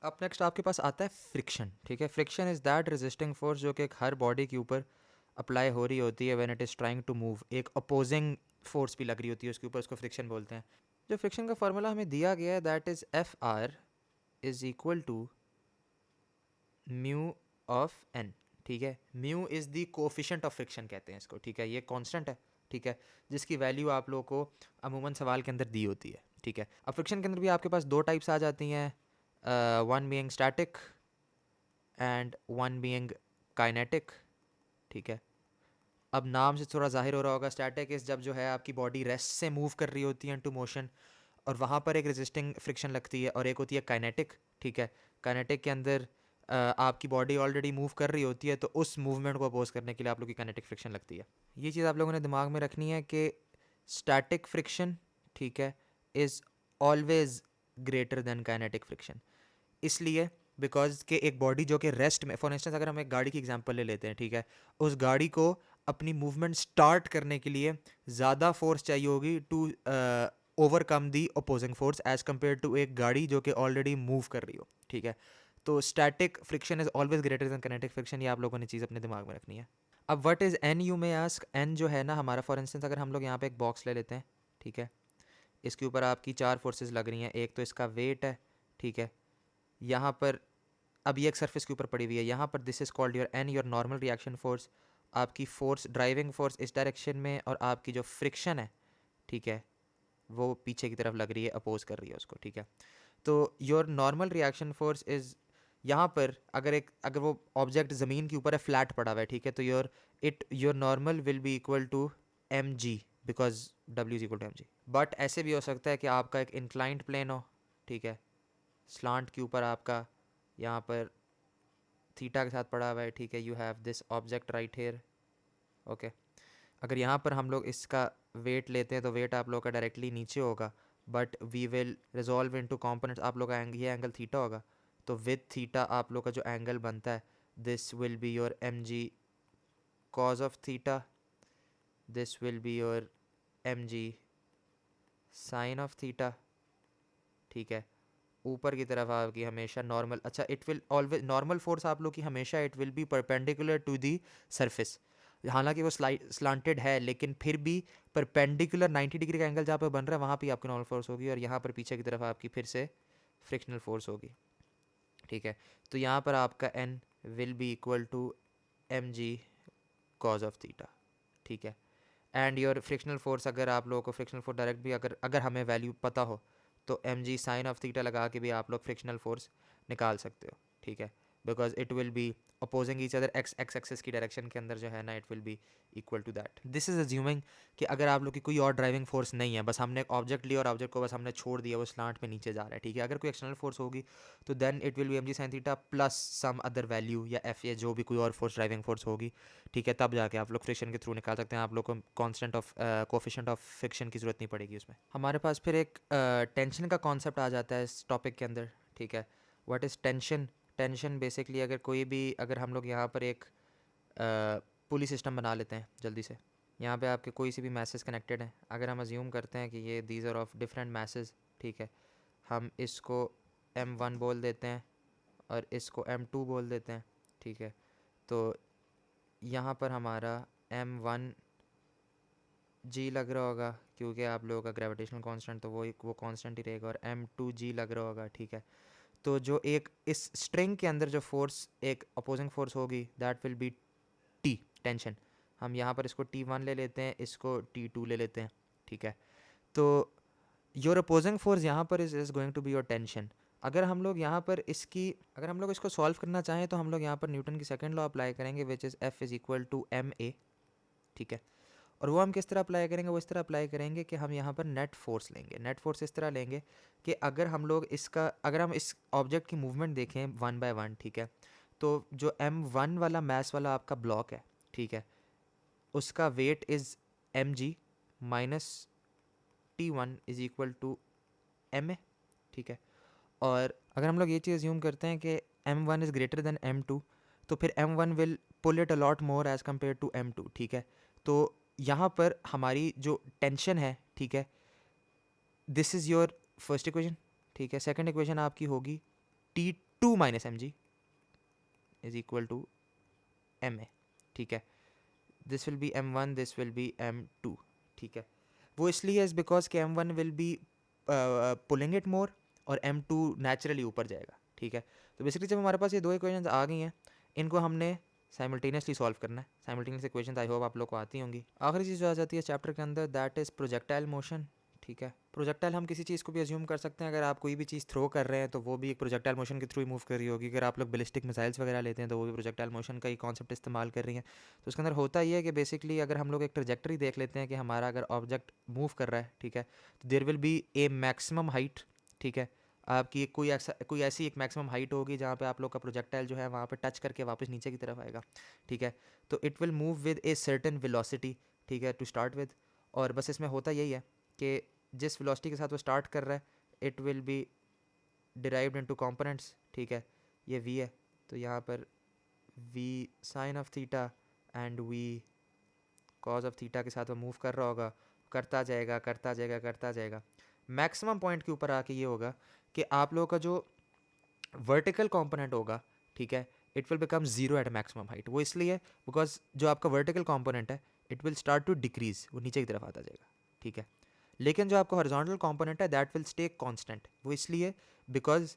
अब नेक्स्ट आपके पास आता है फ्रिक्शन, ठीक है। Friction is that resisting force जो कि हर बॉडी के ऊपर अप्लाई हो रही होती है when it is trying to move. एक अपोजिंग फोर्स भी लग रही होती है उसके ऊपर, उसको फ्रिक्शन बोलते हैं। जो फ्रिक्शन का फार्मूला हमें दिया गया है that is F R is equal to mu of N, ठीक है। Mu is the coefficient of friction कहते हैं इसको, ठीक है। ये कांस्टेंट है, ठीक है, जिसकी वैल्यू आप लोगों को अमूमन सवाल के अंदर दी होती है, ठीक है। अब फ्रिक्शन के अंदर भी आपके पास दो टाइप्स आ जाती हैं, one being static and one being kinetic, ठीक है। अब नाम से थोड़ा जाहिर हो रहा होगा, स्टैटिक इज़ जब जो है आपकी बॉडी रेस्ट से मूव कर रही होती है इनटू मोशन, और वहाँ पर एक रेजिस्टिंग फ्रिक्शन लगती है, और एक होती है काइनेटिक, ठीक है। काइनेटिक के अंदर आपकी बॉडी ऑलरेडी मूव कर रही होती है, तो उस मूवमेंट को अपोज करने के लिए आप लोग की काइनेटिक फ्रिक्शन लगती है। ये चीज़ आप लोगों ने दिमाग में रखनी है कि स्टैटिक फ्रिक्शन, ठीक है, is always greater than kinetic friction. इसलिए बिकॉज के एक बॉडी जो कि रेस्ट में, फॉर इंस्टेंस अगर हम एक गाड़ी की एग्जांपल ले लेते हैं, ठीक है, उस गाड़ी को अपनी मूवमेंट स्टार्ट करने के लिए ज़्यादा फोर्स चाहिए होगी to overcome the opposing force as compare to एक गाड़ी जो कि ऑलरेडी मूव कर रही हो, ठीक है। तो static friction is always greater than kinetic friction, ये आप लोगों ने चीज़ अपने दिमाग में रखनी है। अब what is N, you may ask. N जो है ना हमारा, फॉर इंस्टेंस अगर हम लोग यहाँ पे एक बॉक्स ले लेते हैं, ठीक है, इसके ऊपर आपकी चार फोर्सेस लग रही हैं। एक तो इसका वेट है, ठीक है, यहाँ पर अब ये एक सरफेस के ऊपर पड़ी हुई है, यहाँ पर this is called your N, your normal reaction force. आपकी फोर्स, ड्राइविंग फोर्स इस डायरेक्शन में, और आपकी जो फ्रिक्शन है, ठीक है, वो पीछे की तरफ लग रही है, अपोज कर रही है उसको, ठीक है। तो your normal reaction force is, यहाँ पर अगर वो ऑब्जेक्ट ज़मीन के ऊपर है, फ्लैट पड़ा हुआ है, ठीक है, तो your normal will be equal to M G, because W is equal to M G. But ऐसे भी हो सकता है कि आपका एक इंक्लाइंट प्लेन हो, ठीक है, स्लांट के ऊपर आपका यहाँ पर थीटा के साथ पड़ा हुआ है, ठीक है, you have this object right here, okay. अगर यहाँ पर हम लोग इसका वेट लेते हैं तो वेट आप लोग का डायरेक्टली नीचे होगा, but we will resolve into components. आप लोग का ये एंगल थीटा होगा, तो विद थीटा आप लोग का जो एंगल बनता है, this will be your M G cos of theta, this will be your M G sine of theta, ठीक है। ऊपर की तरफ आपकी हमेशा नॉर्मल, अच्छा, it will always, normal force आप लोग की हमेशा it will be perpendicular to the surface. हालांकि वो स्लांटेड है, लेकिन फिर भी परपेंडिकुलर 90 डिग्री का एंगल जहाँ पर बन रहा है वहाँ पे आपकी नॉर्मल फोर्स होगी, और यहाँ पर पीछे की तरफ आपकी फिर से फ्रिक्शनल फोर्स होगी, ठीक है। तो यहाँ पर आपका N will be equal to M G cos of theta, ठीक है। एंड योर फ्रिक्शनल फोर्स, अगर आप लोगों को फ्रिक्शनल फोर्स डायरेक्ट भी अगर अगर हमें वैल्यू पता हो, तो M G sine of theta लगा के भी आप लोग फ्रिक्शनल फोर्स निकाल सकते हो, ठीक है। Because it will be opposing each other, X X axis की डायरेक्शन के अंदर जो है ना, it will be equal to that. This is assuming कि अगर आप लोग की कोई और ड्राइविंग फोर्स नहीं है, बस हमने एक ऑब्जेक्ट लिया और ऑब्जेक्ट को बस हमने छोड़ दिया, वो स्लांट पे नीचे जा रहा है, ठीक है। अगर कोई एक्सटर्नल फोर्स होगी तो then it will be M G sine theta plus some other value, या एफ, या जो भी कोई और फोर्स, ड्राइविंग फोर्स होगी, ठीक है। तब जाके आप लोग फ्रिक्शन के थ्रू निकाल सकते हैं। आप लोग को constant of coefficient of friction की ज़रूरत नहीं पड़ेगी उसमें। हमारे पास फिर एक टेंशन का कॉन्सेप्ट आ जाता है इस टॉपिक के अंदर, ठीक है। What is tension. Tension basically अगर हम लोग यहाँ पर एक पुली सिस्टम बना लेते हैं जल्दी से। यहाँ पे आपके कोई सी भी मैसेज कनेक्टेड हैं, अगर हम अज्यूम करते हैं कि ये these are of different message, ठीक है, हम इसको M1 बोल देते हैं और इसको M2 बोल देते हैं, ठीक है। तो यहाँ पर हमारा M1 जी लग रहा होगा, क्योंकि आप लोगों का ग्रेविटेशनल कांस्टेंट तो वो कांस्टेंट ही रहेगा, और M2 जी लग रहा होगा, ठीक है। तो जो एक इस स्ट्रिंग के अंदर जो फोर्स, एक अपोजिंग फोर्स होगी, that will be T, tension. हम यहाँ पर इसको T1 ले लेते हैं, इसको T2 ले लेते हैं, ठीक है। तो योर अपोजिंग फोर्स यहाँ पर is going to be your tension. अगर हम लोग इसको सॉल्व करना चाहें तो हम लोग यहाँ पर न्यूटन की सेकंड लॉ अप्लाई करेंगे, which is F is equal to M A, ठीक है। और वो हम किस तरह अप्लाई करेंगे, वो इस तरह अप्लाई करेंगे कि हम यहाँ पर नेट फोर्स लेंगे। नेट फोर्स इस तरह लेंगे कि अगर हम इस ऑब्जेक्ट की मूवमेंट देखें वन बाय वन, ठीक है, तो जो M1 वाला मैस वाला आपका ब्लॉक है, ठीक है, उसका weight is M G minus T1 is equal to M A, ठीक है। और अगर हम लोग ये चीज़ अज्यूम करते हैं कि M1 is greater than M2, तो फिर M1 will pull it a lot more as compare to M2, ठीक है। तो यहाँ पर हमारी जो टेंशन है, ठीक है, this is your first equation, ठीक है। सेकंड इक्वेशन आपकी होगी 2 minus M G is equal to M A, ठीक है। This will be M1, this will be M2, ठीक है। वो इसलिए इज़ बिकॉज कि M1 will be pulling it more और M2 नेचुरली ऊपर जाएगा, ठीक है। तो बेसिकली जब हमारे पास ये दो इक्वेशंस आ गई हैं, इनको हमने साइमल्टेनियसली सॉल्व करना है। साइमल्टेनियस इक्वेशंस आई होप आप लोग को आती होंगी। आखिरी चीज़ जो आ जाती है चैप्टर के अंदर, दैट इज़ प्रोजेक्टाइल मोशन, ठीक है। प्रोजेक्टाइल हम किसी चीज़ को भी अज्यूम कर सकते हैं। अगर आप कोई भी चीज़ थ्रो कर रहे हैं तो वो भी एक प्रोजेक्टाइल मोशन के थ्रू ही मूव कर रही होगी। अगर आप लोग बैलिस्टिक मिसाइल्स वगैरह लेते हैं तो वो भी प्रोजेक्टाइल मोशन का ही कॉन्सेप्ट इस्तेमाल कर रही हैं। तो उसके अंदर होता ही है कि बेसिकली अगर हम लोग एक ट्रजेक्टरी देख लेते हैं कि हमारा अगर ऑब्जेक्ट मूव कर रहा है, ठीक है, तो there will be a maximum height, ठीक है। आपकी कोई ऐसी एक मैक्सिमम हाइट होगी जहाँ पे आप लोग का प्रोजेक्टाइल जो है वहाँ पे टच करके वापस नीचे की तरफ आएगा, ठीक है। तो it will move with a certain velocity, ठीक है, टू स्टार्ट विद। और बस इसमें होता यही है कि जिस वेलोसिटी के साथ वो स्टार्ट कर रहा है, it will be derived into components, ठीक है। ये v है, तो यहाँ पर v sine of theta and v cos of theta के साथ वो मूव कर रहा होगा, करता जाएगा करता जाएगा करता जाएगा। मैक्सिमम पॉइंट के ऊपर आके ये होगा कि आप लोगों का जो वर्टिकल कंपोनेंट होगा, ठीक है, it will become zero at maximum height. वो इसलिए बिकॉज जो आपका वर्टिकल कंपोनेंट है it will start to decrease, वो नीचे की तरफ आता जाएगा, ठीक है। लेकिन जो आपका हॉरिजॉन्टल कंपोनेंट है दैट विल स्टे कांस्टेंट। वो इसलिए बिकॉज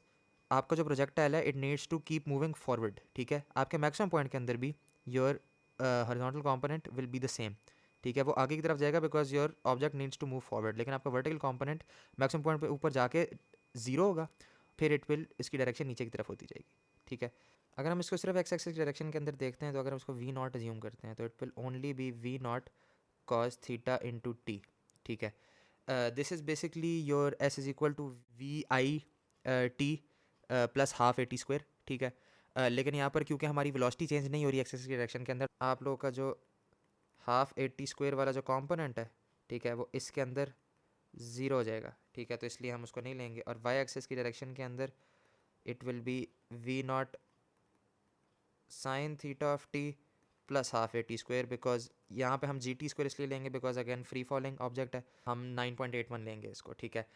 आपका जो प्रोजेक्टाइल है it needs to keep moving forward, ठीक है। आपके मैक्सिमम पॉइंट के अंदर भी your horizontal component will be the same, ठीक है। वो आगे की तरफ जाएगा because your object needs to move forward. लेकिन आपका वर्टिकल कंपोनेंट मैक्सिमम पॉइंट पे ऊपर जाके जीरो होगा, फिर इट विल इसकी डायरेक्शन नीचे की तरफ होती जाएगी, ठीक है। अगर हम इसको सिर्फ एक्स एक्सिस डायरेक्शन के अंदर देखते हैं तो अगर हम इसको वी नॉट अज्यूम करते हैं तो it will only be v naught cos theta into t, ठीक है। This is basically your s is equal to v i t plus half a t square, ठीक है। लेकिन यहाँ पर क्योंकि हमारी वेलोसिटी चेंज नहीं हो रही एक्स एक्सिस की डायरेक्शन के अंदर, आप लोगों का जो हाफ ए टी स्क्वायर वाला जो कॉम्पोनेंट है, ठीक है, वो इसके अंदर ज़ीरो हो जाएगा, ठीक है। तो इसलिए हम उसको नहीं लेंगे। और वाई एक्सिस की डायरेक्शन के अंदर it will be v naught sine theta of t plus half a t square, because यहाँ पे हम जी टी स्क्वायर इसलिए लेंगे because again free falling object है, हम 9.81 लेंगे इसको, ठीक है।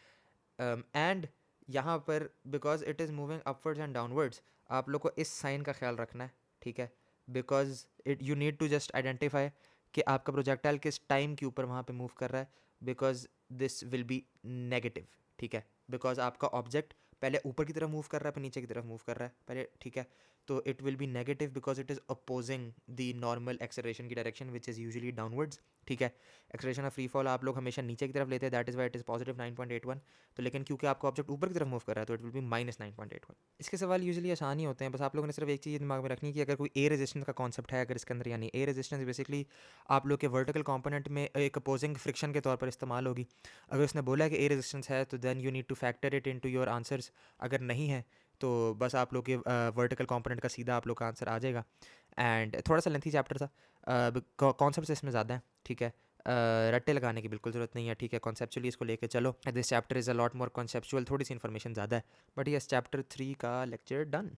एंड यहाँ पर because it is moving upwards and downwards, आप लोग को इस साइन का ख्याल रखना है, ठीक है। Because it you need to just identify कि आपका प्रोजेक्टाइल किस टाइम के ऊपर वहाँ पे मूव कर रहा है, because this will be negative, ठीक है। बिकॉज आपका ऑब्जेक्ट पहले ऊपर की तरफ मूव कर रहा है फिर नीचे की तरफ मूव कर रहा है पहले, ठीक है। तो it will be negative because it is opposing the normal acceleration की direction which is usually downwards, ठीक है। एक्सेलरेशन ऑफ फ्री फॉल आप लोग हमेशा नीचे की तरफ लेते हैं, that is why it is positive 9.81। तो लेकिन क्योंकि आपका ऑब्जेक्ट ऊपर की तरफ मूव कर रहा है तो इट विल बी माइनस 9.81। इसके सवाल यूजुअली आसान ही होते हैं, बस आप लोगों ने सिर्फ एक चीज़ दिमाग में रखनी है कि अगर कोई ए रेजिस्टेंस का कॉन्सेप्ट है अगर इसके अंदर, यानी ए रेजिस्टेंस बेसिकली आप लोग के वर्टिकल कंपोनेंट में एक अपोजिंग फ्रिक्शन के तौर पर इस्तेमाल होगी। अगर उसने बोला है कि ए रेजिस्टेंस है तो then you need to factor it into your answers. अगर नहीं है तो बस आप लोग के वर्टिकल कंपोनेंट का सीधा आप लोग का आंसर आ जाएगा। एंड थोड़ा सा लेंथी चैप्टर था, कॉन्सेप्ट इसमें ज़्यादा है, ठीक है। रट्टे लगाने की बिल्कुल ज़रूरत नहीं है, ठीक है। कॉन्सेप्चुअली इसको लेके चलो, this chapter is a lot more conceptual, थोड़ी सी इन्फॉर्मेशन ज़्यादा है, बट यस चैप्टर 3 का लेक्चर डन।